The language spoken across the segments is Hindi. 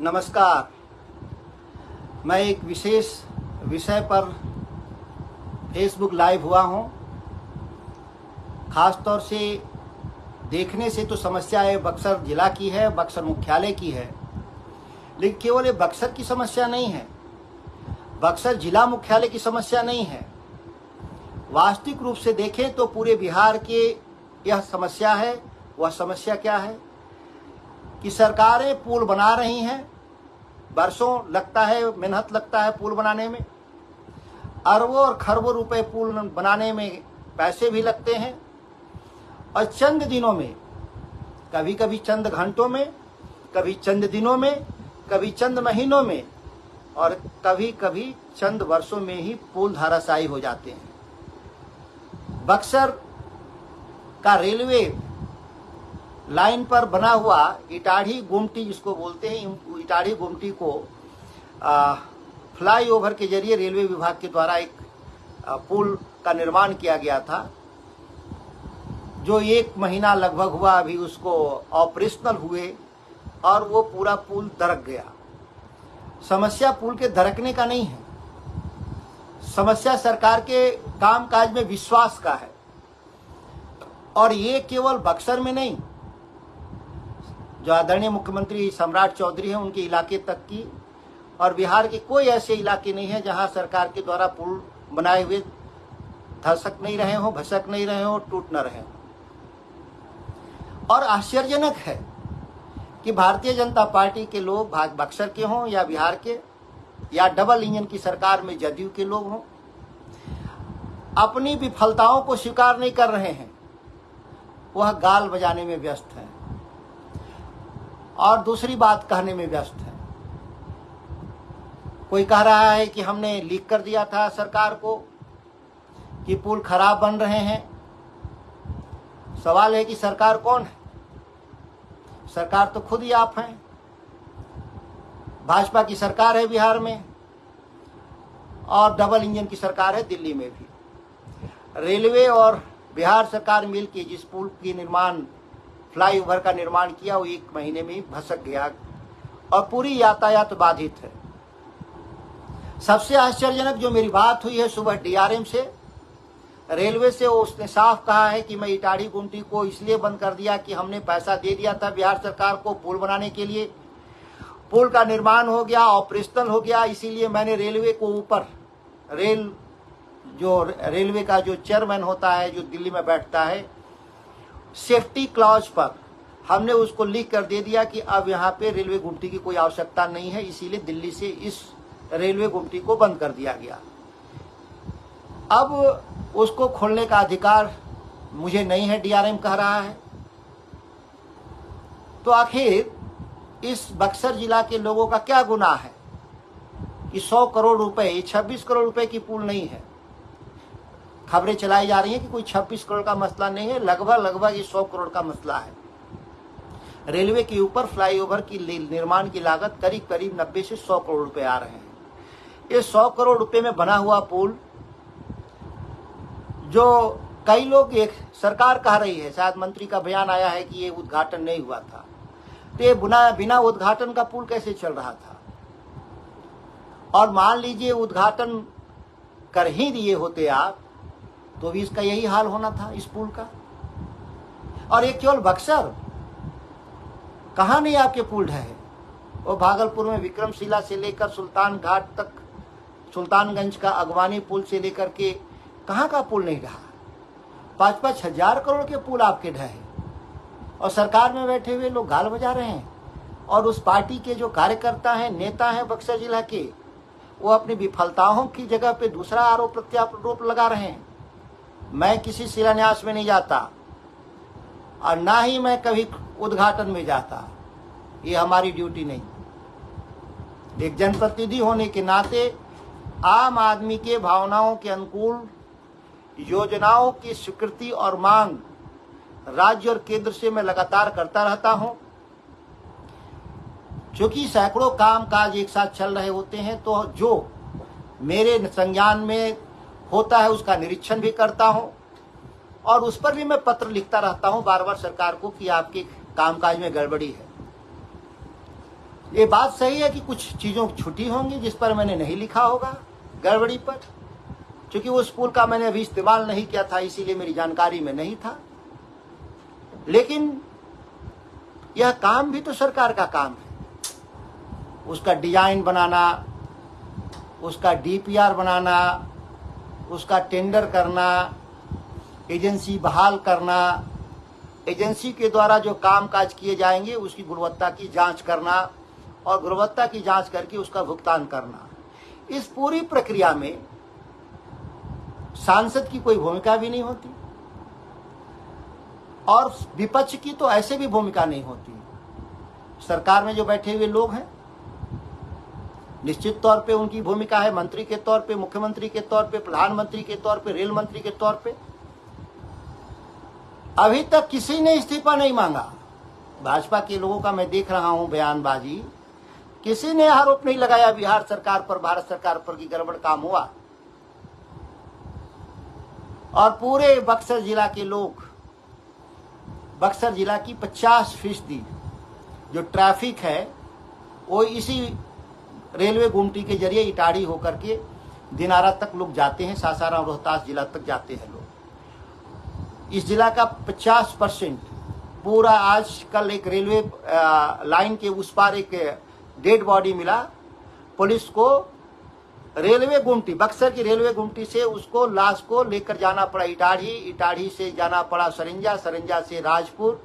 नमस्कार। मैं एक विशेष विषय पर फेसबुक लाइव हुआ हूं। खास तौर से देखने से तो समस्या है बक्सर जिला की है, बक्सर मुख्यालय की है, लेकिन केवल ये बक्सर की समस्या नहीं है, बक्सर जिला मुख्यालय की समस्या नहीं है। वास्तविक रूप से देखें तो पूरे बिहार के यह समस्या है। वह समस्या क्या है कि सरकारें पुल बना रही हैं, बरसों लगता है, मेहनत लगता है पुल बनाने में, अरबों और खरबों रुपए पुल बनाने में पैसे भी लगते हैं, और चंद दिनों में, कभी कभी चंद घंटों में, कभी चंद दिनों में, कभी चंद महीनों में, और कभी कभी चंद वर्षों में ही पुल धराशायी हो जाते हैं। बक्सर का रेलवे लाइन पर बना हुआ इटाढ़ी गुमटी, जिसको बोलते हैं, इटाढ़ी गुमटी को फ्लाईओवर के जरिए रेलवे विभाग के द्वारा एक पुल का निर्माण किया गया था, जो 1 महीना लगभग हुआ अभी उसको ऑपरेशनल हुए, और वो पूरा पुल दरक गया। समस्या पुल के दरकने का नहीं है, समस्या सरकार के कामकाज में विश्वास का है। और ये केवल बक्सर में नहीं, जो आदरणीय मुख्यमंत्री सम्राट चौधरी हैं उनके इलाके तक की, और बिहार के कोई ऐसे इलाके नहीं है जहां सरकार के द्वारा पुल बनाए हुए धसक नहीं रहे हो, भसक नहीं रहे हो, टूट न रहे हो। और आश्चर्यजनक है कि भारतीय जनता पार्टी के लोग, बक्सर के हों या बिहार के, या डबल इंजन की सरकार में जदयू के लोग हों, अपनी विफलताओं को स्वीकार नहीं कर रहे हैं। वह गाल बजाने में व्यस्त है और दूसरी बात कहने में व्यस्त है। कोई कह रहा है कि हमने लीक कर दिया था सरकार को कि पुल खराब बन रहे हैं। सवाल है कि सरकार कौन है? सरकार तो खुद ही आप हैं। भाजपा की सरकार है बिहार में, और डबल इंजन की सरकार है दिल्ली में भी। रेलवे और बिहार सरकार मिलकर जिस पुल की निर्माण, फ्लाईओवर का निर्माण किया, वो 1 महीने में ही भसक गया और पूरी यातायात बाधित है। सबसे आश्चर्यजनक जो मेरी बात हुई है सुबह डीआरएम से, रेलवे से, उसने साफ कहा है कि मैं इटाढ़ी गुमटी को इसलिए बंद कर दिया कि हमने पैसा दे दिया था बिहार सरकार को पुल बनाने के लिए, पुल का निर्माण हो गया, ऑपरेशनल हो गया, इसीलिए मैंने रेलवे को ऊपर, रेलवे का जो चेयरमैन होता है, जो दिल्ली में बैठता है, सेफ्टी क्लॉज पर हमने उसको लिख कर दे दिया कि अब यहाँ पे रेलवे गुमटी की कोई आवश्यकता नहीं है, इसीलिए दिल्ली से इस रेलवे गुमटी को बंद कर दिया गया। अब उसको खोलने का अधिकार मुझे नहीं है, डीआरएम कह रहा है। तो आखिर इस बक्सर जिला के लोगों का क्या गुनाह है कि 100 करोड़ रुपए, 26 करोड़ रुपए की पुल नहीं है। खबरें चलाई जा रही हैं कि कोई 26 करोड़ का मसला नहीं है, लगभग ये 100 करोड़ का मसला है। रेलवे के ऊपर फ्लाईओवर की निर्माण की लागत करीब 90 से 100 करोड़ रुपए आ रहे हैं। ये 100 करोड़ रुपए में बना हुआ पुल, जो कई लोग, एक सरकार कह रही है, शायद मंत्री का बयान आया है कि ये उद्घाटन नहीं हुआ था, तो ये बिना उद्घाटन का पुल कैसे चल रहा था? और मान लीजिए उद्घाटन कर ही दिए होते आप, तो भी इसका यही हाल होना था इस पुल का। और ये केवल बक्सर, कहाँ नहीं आपके पुल ढहे? वो भागलपुर में विक्रमशिला से लेकर सुल्तान घाट तक, सुल्तानगंज का अगवानी पुल से लेकर के कहाँ का पुल नहीं ढहा? 5-5 हजार करोड़ के पुल आपके ढहे, और सरकार में बैठे हुए लोग गाल बजा रहे हैं। और उस पार्टी के जो कार्यकर्ता हैं, नेता हैं बक्सर जिला के, वो अपनी विफलताओं की जगह पे दूसरा आरोप प्रत्यारोप लगा रहे हैं। मैं किसी शिलान्यास में नहीं जाता, और ना ही मैं कभी उद्घाटन में जाता, ये हमारी ड्यूटी नहीं। एक जनप्रतिनिधि होने के नाते आम आदमी के भावनाओं के अनुकूल योजनाओं की स्वीकृति और मांग राज्य और केंद्र से मैं लगातार करता रहता हूं। क्योंकि सैकड़ों काम काज एक साथ चल रहे होते हैं, तो जो मेरे संज्ञान में होता है उसका निरीक्षण भी करता हूं, और उस पर भी मैं पत्र लिखता रहता हूं बार बार सरकार को कि आपके कामकाज में गड़बड़ी है। ये बात सही है कि कुछ चीज़ों की छुट्टी होंगी जिस पर मैंने नहीं लिखा होगा, गड़बड़ी पर, क्योंकि उस पुल का मैंने अभी इस्तेमाल नहीं किया था, इसीलिए मेरी जानकारी में नहीं था। लेकिन यह काम भी तो सरकार का काम है, उसका डिजाइन बनाना, उसका डीपीआर बनाना, उसका टेंडर करना, एजेंसी बहाल करना, एजेंसी के द्वारा जो काम काज किए जाएंगे उसकी गुणवत्ता की जांच करना और गुणवत्ता की जांच करके उसका भुगतान करना। इस पूरी प्रक्रिया में सांसद की कोई भूमिका भी नहीं होती और विपक्ष की तो ऐसे भी भूमिका नहीं होती। सरकार में जो बैठे हुए लोग हैं, निश्चित तौर पे उनकी भूमिका है मंत्री के तौर पे, मुख्यमंत्री के तौर पे, प्रधानमंत्री के तौर पे, रेल मंत्री के तौर पे। अभी तक किसी ने इस्तीफा नहीं मांगा। भाजपा के लोगों का मैं देख रहा हूं बयानबाजी, किसी ने आरोप नहीं लगाया बिहार सरकार पर, भारत सरकार पर कि गड़बड़ काम हुआ। और पूरे बक्सर जिला के लोग, बक्सर जिला की 50% जो ट्रैफिक है वो इसी रेलवे गुमटी के जरिए इटाड़ी होकर के दिनारा तक लोग जाते हैं, सासाराम रोहतास जिला तक जाते हैं लोग। इस जिला का 50% पूरा, आज कल एक रेलवे लाइन के उस पार एक डेड बॉडी मिला, पुलिस को रेलवे गुमटी, बक्सर की रेलवे गुमटी से उसको लाश को लेकर जाना पड़ा इटाढ़ी, इटाढ़ी से जाना पड़ा सरंजा, सरंजा से राजपुर,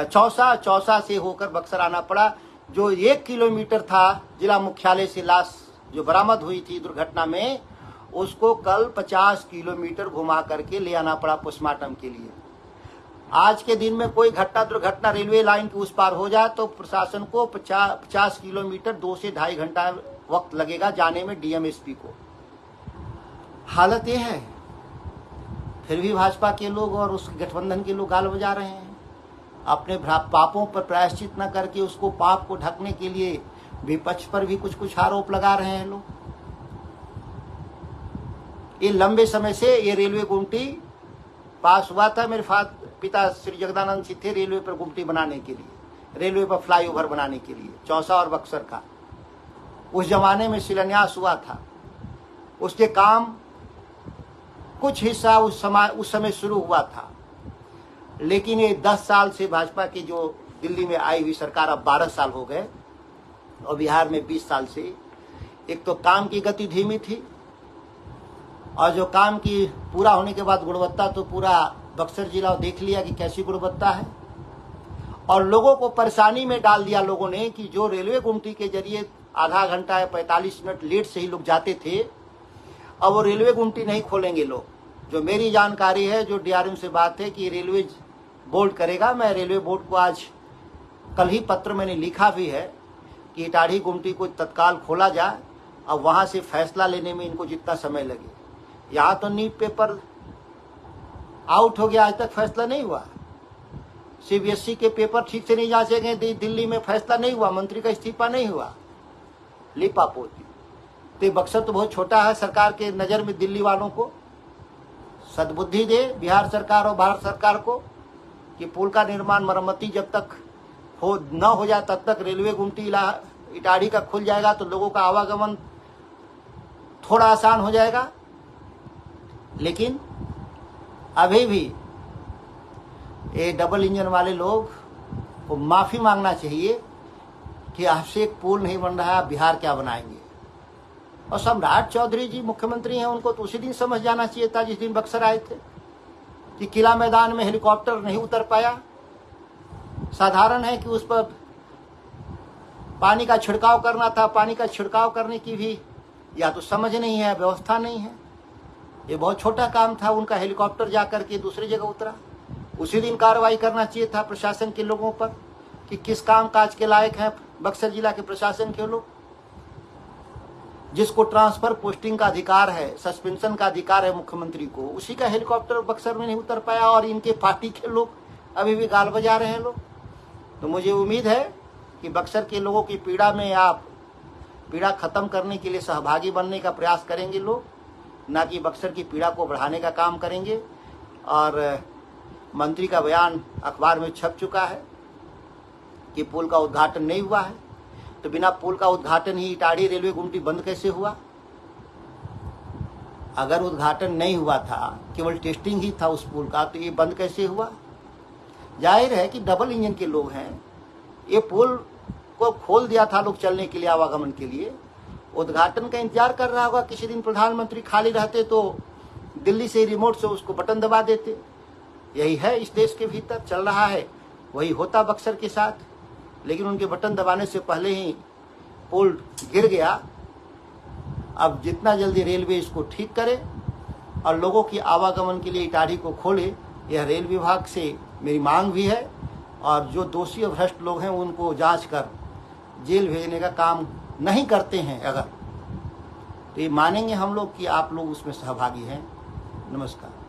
चौसा, चौसा से होकर बक्सर आना पड़ा। जो 1 किलोमीटर था जिला मुख्यालय से लाश जो बरामद हुई थी दुर्घटना में, उसको कल 50 किलोमीटर घुमा करके ले आना पड़ा पोस्टमार्टम के लिए। आज के दिन में कोई घटना दुर्घटना रेलवे लाइन के उस पार हो जाए तो प्रशासन को 50 किलोमीटर 2 से 2.5 घंटा वक्त लगेगा जाने में डीएमएसपी को। हालत यह है, फिर भी भाजपा के लोग और उस गठबंधन के लोग गाल बजा रहे हैं। अपने पापों पर प्रायश्चित न करके उसको पाप को ढकने के लिए विपक्ष पर भी कुछ कुछ आरोप लगा रहे हैं लोग। ये लंबे समय से ये रेलवे गुमटी पास हुआ था, मेरे पिता श्री जगदानंद सिंह थे रेलवे पर गुमटी बनाने के लिए, रेलवे पर फ्लाईओवर बनाने के लिए, चौसा और बक्सर का। उस जमाने में शिलान्यास हुआ था, उसके काम कुछ हिस्सा उस समय शुरू हुआ था। लेकिन ये 10 साल से भाजपा की जो दिल्ली में आई हुई सरकार, अब 12 साल हो गए, और बिहार में 20 साल से, एक तो काम की गति धीमी थी, और जो काम की पूरा होने के बाद गुणवत्ता, तो पूरा बक्सर जिला देख लिया कि कैसी गुणवत्ता है, और लोगों को परेशानी में डाल दिया लोगों ने कि जो रेलवे गुमटी के जरिए आधा घंटा या 45 मिनट लेट से ही लोग जाते थे, अब वो रेलवे गुमटी नहीं खोलेंगे लोग। जो मेरी जानकारी है, जो डीआरएम से बात है कि रेलवे बोर्ड करेगा। मैं रेलवे बोर्ड को आज कल ही पत्र मैंने लिखा भी है कि इटाढ़ी गुमटी को तत्काल खोला जाए। अब वहाँ से फैसला लेने में इनको जितना समय लगे, यहाँ तो नीट पेपर आउट हो गया, आज तक फैसला नहीं हुआ। सीबीएसई के पेपर ठीक से नहीं जांचे गए, दिल्ली में फैसला नहीं हुआ, मंत्री का इस्तीफा नहीं हुआ, लिपापोती। तो बक्सर तो बहुत छोटा है सरकार के नज़र में। दिल्ली वालों को सद्बुद्धि दे बिहार सरकार और भारत सरकार को कि पुल का निर्माण मरम्मती जब तक न हो जाए तब तक रेलवे गुमटी इटाढ़ी का खुल जाएगा तो लोगों का आवागमन थोड़ा आसान हो जाएगा। लेकिन अभी भी ये डबल इंजन वाले लोग को माफ़ी मांगना चाहिए कि आपसे एक पुल नहीं बन रहा है, बिहार क्या बनाएंगे। और सम्राट चौधरी जी मुख्यमंत्री हैं, उनको तो उसी दिन समझ जाना चाहिए था जिस दिन बक्सर आए थे कि किला मैदान में हेलीकॉप्टर नहीं उतर पाया। साधारण है कि उस पर पानी का छिड़काव करना था, पानी का छिड़काव करने की भी या तो समझ नहीं है, व्यवस्था नहीं है। ये बहुत छोटा काम था, उनका हेलीकॉप्टर जाकर के दूसरी जगह उतरा। उसी दिन कार्रवाई करना चाहिए था प्रशासन के लोगों पर कि किस काम काज के लायक हैं बक्सर जिला के प्रशासन के लोग। जिसको ट्रांसफर पोस्टिंग का अधिकार है, सस्पेंशन का अधिकार है मुख्यमंत्री को, उसी का हेलीकॉप्टर बक्सर में नहीं उतर पाया और इनके पार्टी के लोग अभी भी गाल बजा रहे हैं लोग। तो मुझे उम्मीद है कि बक्सर के लोगों की पीड़ा में आप पीड़ा खत्म करने के लिए सहभागी बनने का प्रयास करेंगे लोग, ना कि बक्सर की पीड़ा को बढ़ाने का काम करेंगे। और मंत्री का बयान अखबार में छप चुका है, कि पुल का उद्घाटन नहीं हुआ है, तो बिना पुल का उद्घाटन ही इटाढ़ी रेलवे गुमटी बंद कैसे हुआ? अगर उद्घाटन नहीं हुआ था, केवल टेस्टिंग ही था उस पुल का, तो ये बंद कैसे हुआ? जाहिर है कि डबल इंजन के लोग हैं, ये पुल को खोल दिया था लोग चलने के लिए, आवागमन के लिए, उद्घाटन का इंतजार कर रहा होगा। किसी दिन प्रधानमंत्री खाली रहते तो दिल्ली से रिमोट से उसको बटन दबा देते। यही है इस देश के भीतर चल रहा है, वही होता बक्सर के साथ, लेकिन उनके बटन दबाने से पहले ही पुल गिर गया। अब जितना जल्दी रेलवे इसको ठीक करे और लोगों की आवागमन के लिए इटाढ़ी को खोले, यह रेल विभाग से मेरी मांग भी है। और जो दोषी और भ्रष्ट लोग हैं उनको जांच कर जेल भेजने का काम नहीं करते हैं अगर, तो ये मानेंगे हम लोग कि आप लोग उसमें सहभागी हैं। नमस्कार।